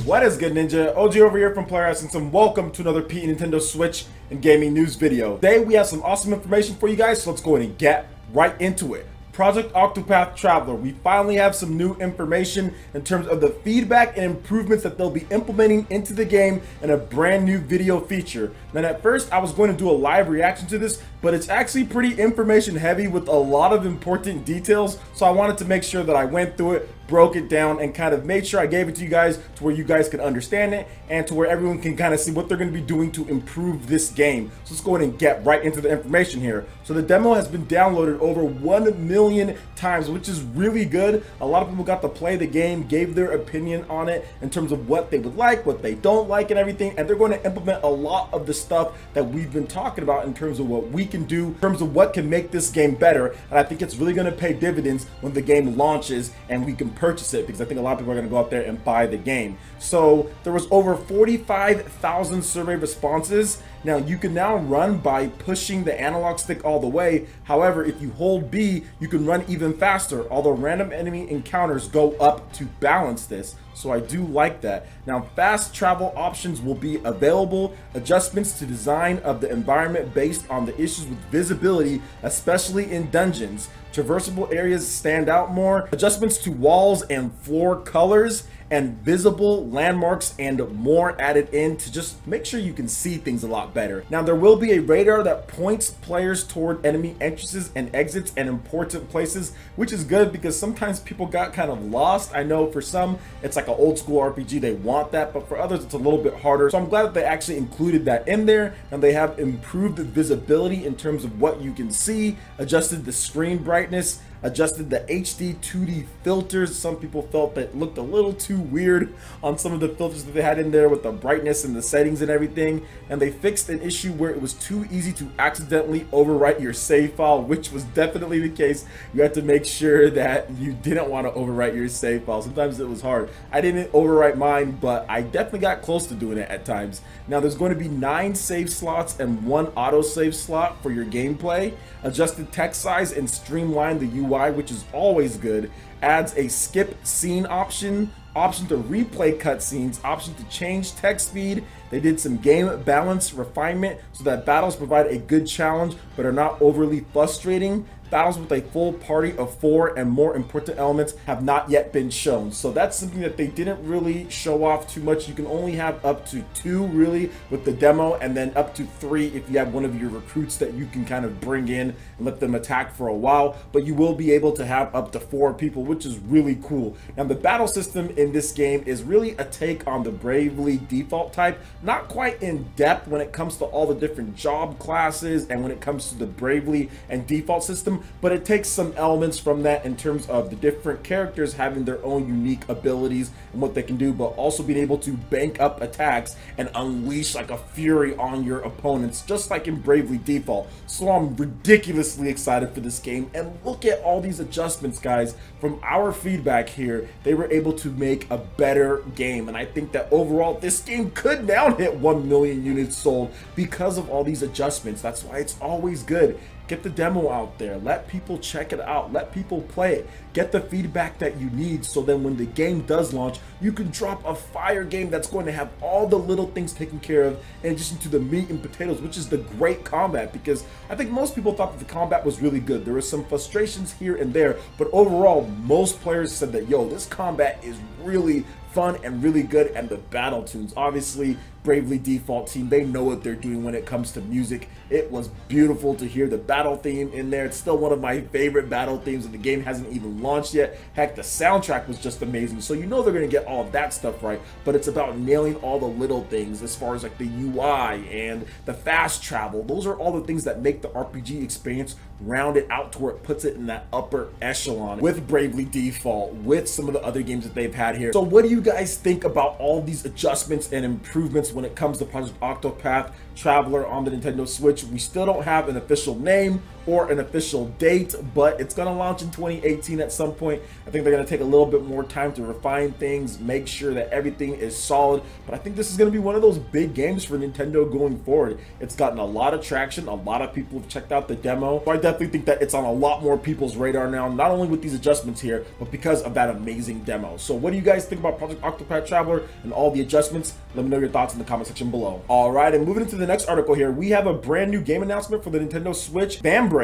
What is good, Ninja? OG over here from Player Essence, and welcome to another P Nintendo Switch and gaming news video. Today we have some awesome information for you guys, so let's go ahead and get right into it. Project Octopath Traveler. We finally have some new information in terms of the feedback and improvements that they'll be implementing into the game in a brand new video feature. Now at first I was going to do a live reaction to this, but it's actually pretty information heavy with a lot of important details, so I wanted to make sure that I went through it, broke it down, and kind of made sure I gave it to you guys to where you guys can understand it and to where everyone can kind of see what they're going to be doing to improve this game. So let's go ahead and get right into the information here. So the demo has been downloaded over 1 million times, which is really good. A lot of people got to play the game, gave their opinion on it in terms of what they would like, what they don't like, and everything, and they're going to implement a lot of the stuff that we've been talking about in terms of what we can do, in terms of what can make this game better. And I think it's really going to pay dividends when the game launches and we can purchase it, because I think a lot of people are going to go out there and buy the game. So there was over 45,000 survey responses. Now you can now run by pushing the analog stick all the way. However, if you hold B, you can run even faster, although random enemy encounters go up to balance this. So I do like that. Now fast travel options will be available, adjustments to design of the environment based on the issues with visibility, especially in dungeons. Traversable areas stand out more, adjustments to walls and floor colors, and visible landmarks and more added in to just make sure you can see things a lot better. Now there will be a radar that points players toward enemy entrances and exits and important places, which is good because sometimes people got kind of lost. I know for some it's like an old school RPG, they want that, but for others it's a little bit harder. So I'm glad that they actually included that in there, and they have improved the visibility in terms of what you can see, adjusted the screen brightness, adjusted the HD 2D filters. Some people felt that it looked a little too weird on some of the filters that they had in there with the brightness and the settings and everything. And they fixed an issue where it was too easy to accidentally overwrite your save file, which was definitely the case. You had to make sure that you didn't want to overwrite your save file. Sometimes it was hard. I didn't overwrite mine, but I definitely got close to doing it at times. Now there's going to be 9 save slots and 1 autosave slot for your gameplay. Adjusted text size and streamlined the UI, which is always good. Adds a skip scene option, option to replay cutscenes, option to change text speed. They did some game balance refinement so that battles provide a good challenge but are not overly frustrating. Battles with a full party of 4 and more important elements have not yet been shown. So that's something that they didn't really show off too much. You can only have up to 2 really with the demo, and then up to 3 if you have one of your recruits that you can kind of bring in and let them attack for a while. But you will be able to have up to 4 people, which is really cool. Now the battle system in this game is really a take on the Bravely default type. Not quite in depth when it comes to all the different job classes and when it comes to the Bravely and default system, but it takes some elements from that in terms of the different characters having their own unique abilities and what they can do, but also being able to bank up attacks and unleash like a fury on your opponents, just like in Bravely default. So I'm ridiculously excited for this game, and look at all these adjustments, guys. From our feedback here, they were able to make a better game, and I think that overall this game could now hit 1 million units sold because of all these adjustments. That's why it's always good. Get the demo out there, let people check it out, let people play it, get the feedback that you need, so then when the game does launch, you can drop a fire game that's going to have all the little things taken care of in addition to the meat and potatoes, which is the great combat. Because I think most people thought that the combat was really good. There were some frustrations here and there, but overall most players said that, yo, this combat is really fun and really good. And the battle tunes, obviously Bravely default team, they know what they're doing when it comes to music. It was beautiful to hear the battle theme in there. It's still one of my favorite battle themes, and the game hasn't even launched yet. Heck, the soundtrack was just amazing, so you know they're going to get all of that stuff right. But it's about nailing all the little things as far as like the UI and the fast travel. Those are all the things that make the RPG experience round it out to where it puts it in that upper echelon with Bravely default, with some of the other games that they've had here. So what do you guys think about all these adjustments and improvements when it comes to Project Octopath Traveler on the Nintendo Switch. We still don't have an official name or an official date, but it's going to launch in 2018 at some point. I think they're going to take a little bit more time to refine things, make sure that everything is solid, but I think this is going to be one of those big games for Nintendo going forward. It's gotten a lot of traction, a lot of people have checked out the demo, so I definitely think that it's on a lot more people's radar now, not only with these adjustments here, but because of that amazing demo. So what do you guys think about Project Octopath Traveler and all the adjustments? Let me know your thoughts in the comment section below. All right, and moving into the next article here, we have a brand new game announcement for the Nintendo Switch. Vambrace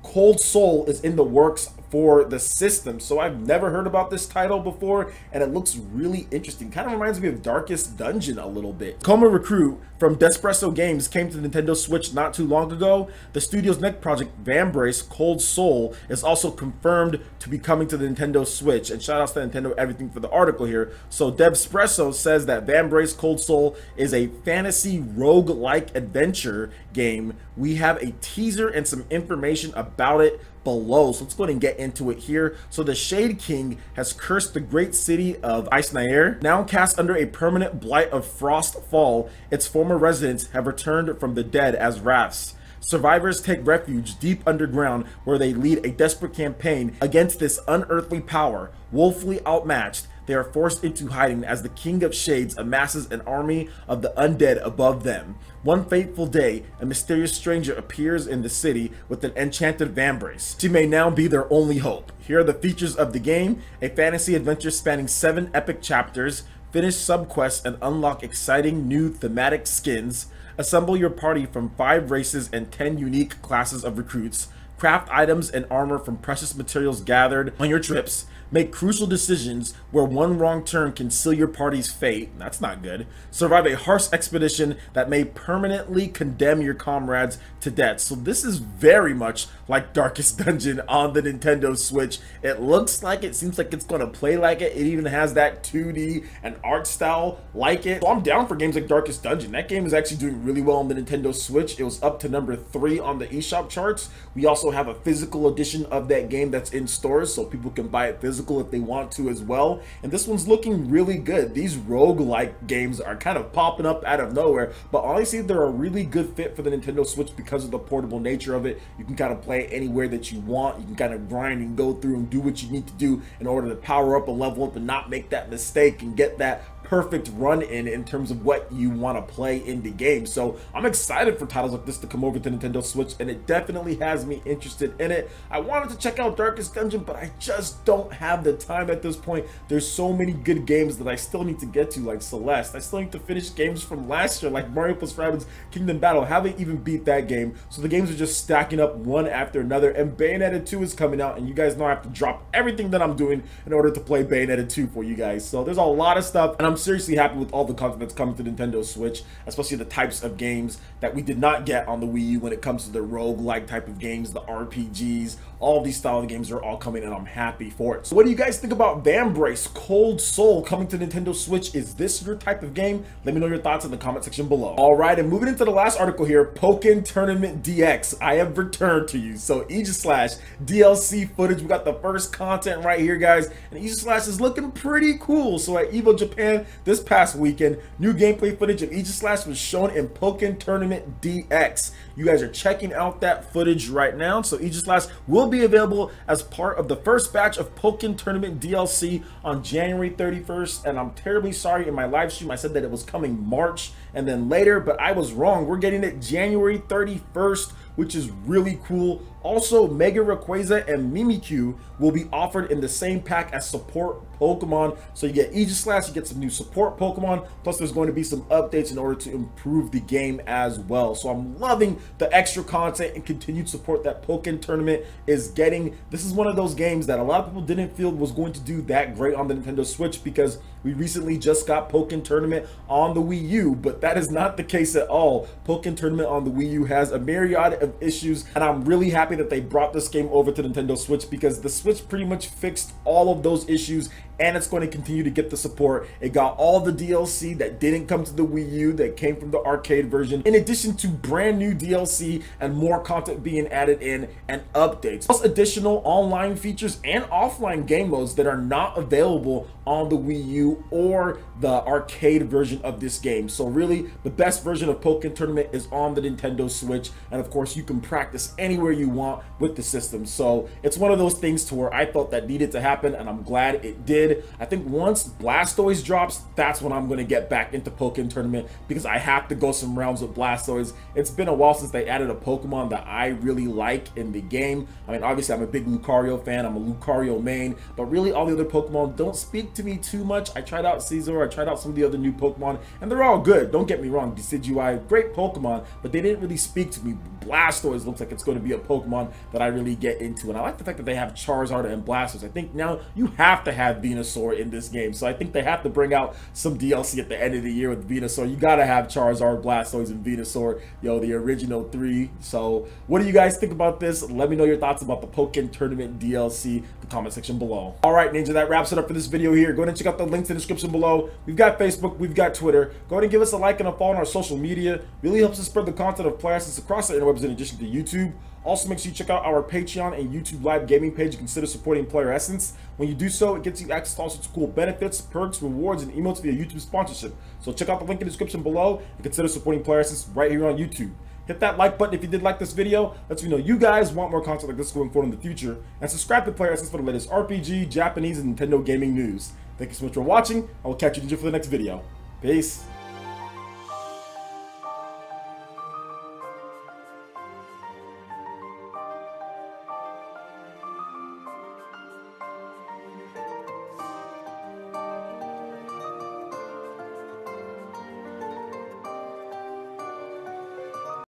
Cold Soul is in the works for the system. So I've never heard about this title before, and it looks really interesting. Kind of reminds me of Darkest Dungeon a little bit. Coma Recruit from Despresso Games came to the Nintendo Switch not too long ago. The studio's next project, Vambrace Cold Soul, is also confirmed to be coming to the Nintendo Switch. And shout outs to Nintendo Everything for the article here. So Despresso says that Vambrace Cold Soul is a fantasy rogue-like adventure game. We have a teaser and some information about it below, so let's go ahead and get into it here. So the Shade King has cursed the great city of Aegislash. Now cast under a permanent blight of Frost Fall, its former residents have returned from the dead as wraiths. Survivors take refuge deep underground, where they lead a desperate campaign against this unearthly power. Woefully outmatched, they are forced into hiding as the King of Shades amasses an army of the undead above them. One fateful day, a mysterious stranger appears in the city with an enchanted Vambrace. She may now be their only hope. Here are the features of the game: a fantasy adventure spanning 7 epic chapters, finish subquests and unlock exciting new thematic skins, assemble your party from 5 races and 10 unique classes of recruits, craft items and armor from precious materials gathered on your trips, make crucial decisions where one wrong turn can seal your party's fate. That's not good. Survive a harsh expedition that may permanently condemn your comrades to death. So this is very much like Darkest Dungeon on the Nintendo Switch. It looks like it, seems like it's going to play like it. It even has that 2D and art style like it. So I'm down for games like Darkest Dungeon. That game is actually doing really well on the Nintendo Switch. It was up to number 3 on the eShop charts. We also have a physical edition of that game that's in stores, so people can buy it physical if they want to as well. And this one's looking really good. These rogue-like games are kind of popping up out of nowhere, but honestly they're a really good fit for the Nintendo Switch because of the portable nature of it. You can kind of play anywhere that you want. You can kind of grind and go through and do what you need to do in order to power up and level up and not make that mistake and get that perfect run in terms of what you want to play in the game. So I'm excited for titles like this to come over to Nintendo Switch, and it definitely has me interested in it. I wanted to check out Darkest Dungeon, but I just don't have the time at this point. There's so many good games that I still need to get to, like Celeste. I still need to finish games from last year, like Mario + Rabbids Kingdom Battle. Haven't even beat that game. So the games are just stacking up one after another, and Bayonetta 2 is coming out, and you guys know I have to drop everything that I'm doing in order to play Bayonetta 2 for you guys. So there's a lot of stuff, and I'm seriously happy with all the content that's coming to Nintendo Switch, especially the types of games that we did not get on the Wii U when it comes to the rogue-like type of games, the RPGs. All these style of games are all coming, and I'm happy for it. So what do you guys think about Vambrace Cold Soul coming to Nintendo Switch? Is this your type of game? Let me know your thoughts in the comment section below. All right, and moving into the last article here, Pokken Tournament DX. I have returned to you. So Aegislash DLC footage. We got the first content right here, guys, and Aegislash is looking pretty cool. So at EVO Japan this past weekend, new gameplay footage of Aegislash was shown in Pokken Tournament DX. You guys are checking out that footage right now. So Aegislash will be available as part of the first batch of Pokken Tournament DLC on January 31st. And I'm terribly sorry, in my live stream I said that it was coming March and then later, but I was wrong. We're getting it January 31st, which is really cool. Also, Mega Rayquaza and Mimikyu will be offered in the same pack as support Pokemon. So you get Aegislash, you get some new support Pokemon, plus there's going to be some updates in order to improve the game as well. So I'm loving the extra content and continued support that Pokken Tournament is getting. This is one of those games that a lot of people didn't feel was going to do that great on the Nintendo Switch, because we recently just got Pokken Tournament on the Wii U, but that is not the case at all. Pokken Tournament on the Wii U has a myriad of issues, and I'm really happy that they brought this game over to Nintendo Switch, because the Switch pretty much fixed all of those issues and it's going to continue to get the support. It got all the DLC that didn't come to the Wii U, that came from the arcade version, in addition to brand new DLC and more content being added in and updates, plus additional online features and offline game modes that are not available on the Wii U or the arcade version of this game. So really, the best version of Pokken Tournament is on the Nintendo Switch, and of course you can practice anywhere you want with the system. So it's one of those things to where I thought that needed to happen, and I'm glad it did. I think once Blastoise drops, that's when I'm going to get back into Pokken Tournament, because I have to go some rounds with Blastoise. It's been a while since they added a Pokemon that I really like in the game. I mean, obviously I'm a big Lucario fan, I'm a Lucario main, but really all the other Pokemon don't speak to me too much. I tried out Caesar, I tried out some of the other new Pokemon, and they're all good. Don't get me wrong, Decidueye, great Pokemon, but they didn't really speak to me. Blastoise looks like it's going to be a Pokemon that I really get into, and I like the fact that they have Charizard and Blastoise. I think now you have to have Venusaur in this game, so I think they have to bring out some DLC at the end of the year with Venusaur. You gotta have Charizard, Blastoise, and Venusaur, yo, the original three. So what do you guys think about this? Let me know your thoughts about the Pokken Tournament DLC in the comment section below. All right, Ninja, that wraps it up for this video here. Go ahead and check out the links in the description below. We've got Facebook, we've got Twitter. Go ahead and give us a like and a follow on our social media. Really helps us spread the content of Player Essence across the interwebs in addition to YouTube. Also, make sure you check out our Patreon and YouTube live gaming page and consider supporting Player Essence. When you do so, it gets you access to all sorts of cool benefits, perks, rewards, and emotes via YouTube sponsorship. So check out the link in the description below and consider supporting Player Essence right here on YouTube. Hit that like button if you did like this video. Lets me know you guys want more content like this going forward in the future. And subscribe to Player Essence for the latest RPG, Japanese, and Nintendo gaming news. Thank you so much for watching. I will catch you for the next video. Peace.